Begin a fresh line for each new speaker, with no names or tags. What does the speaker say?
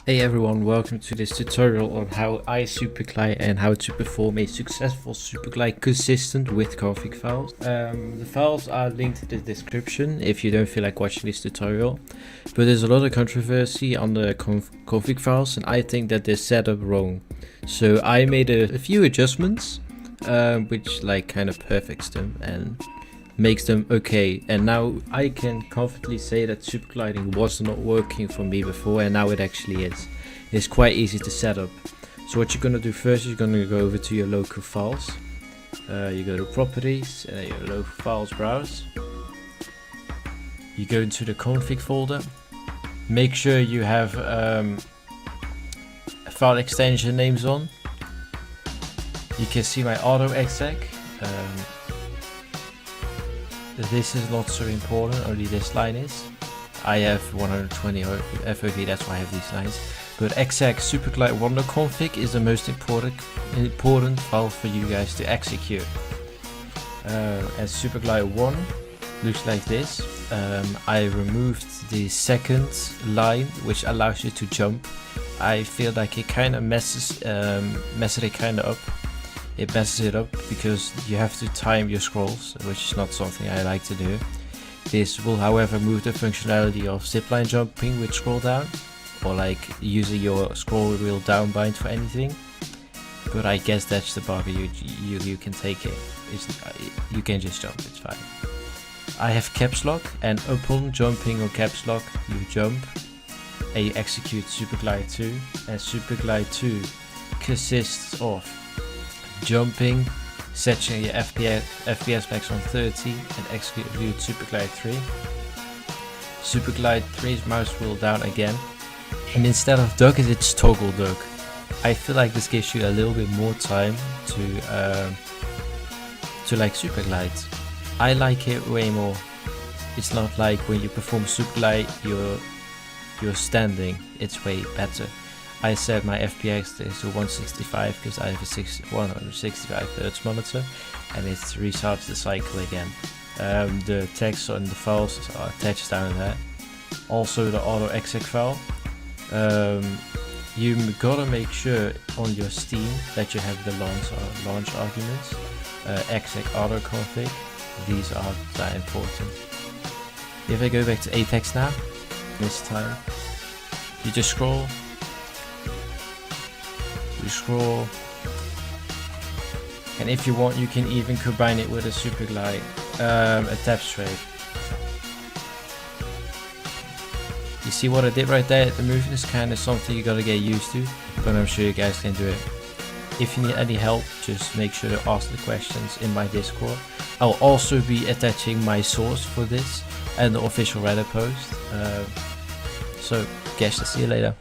Hey everyone, welcome to this tutorial on how I Superglide and how to perform a successful Superglide consistent with config files. The files are linked in the description if you don't feel like watching this tutorial, but there's a lot of controversy on the config files and I think that they're set up wrong. So I made a few adjustments which like kind of perfects them and makes them okay, and now I can confidently say that supergliding was not working for me before, and now it actually is. It's quite easy to set up. So what you're gonna do first, you're gonna go over to your local files. You go to properties, your local files browse. You go into the config folder. Make sure you have file extension names on. You can see my autoexec. This is not so important, only this line is. I have 120 FOV, that's why I have these lines. But exec Superglide Wonder config is the most important file for you guys to execute. As Superglide 1 looks like this. I removed the second line, which allows you to jump. I feel like it kind of messes it kind of up. It messes it up because you have to time your scrolls, which is not something I like to do. This will however move the functionality of zipline jumping with scroll down, or like using your scroll wheel down bind for anything. But I guess that's the bugger, you can take it. You can just jump, it's fine. I have CAPSLOCK, and upon jumping on CAPSLOCK you jump and you execute Superglide 2, and Superglide 2 consists of jumping, setting your FPS max on 30 and execute Superglide 3. Superglide 3's mouse wheel down again, and instead of duck it's toggle duck. I feel like this gives you a little bit more time to like Superglide. I like it way more. It's not like when you perform Superglide you're standing, it's way better. I set my FPS to 165 because I have a 165 Hz monitor, and it restarts the cycle again. The text on the files are attached down there. Also the autoexec file. You gotta make sure on your Steam that you have the launch arguments. Exec auto config. These are that important. If I go back to Apex now, this time you just scroll. Scroll, and if you want you can even combine it with a Superglide, a tap strafe. You see what I did right there? The movement is kind of something you gotta get used to, but I'm sure you guys can do it. If you need any help, just make sure to ask the questions in my Discord. I'll also be attaching my source for this and the official Reddit post. So guys, I'll see you later.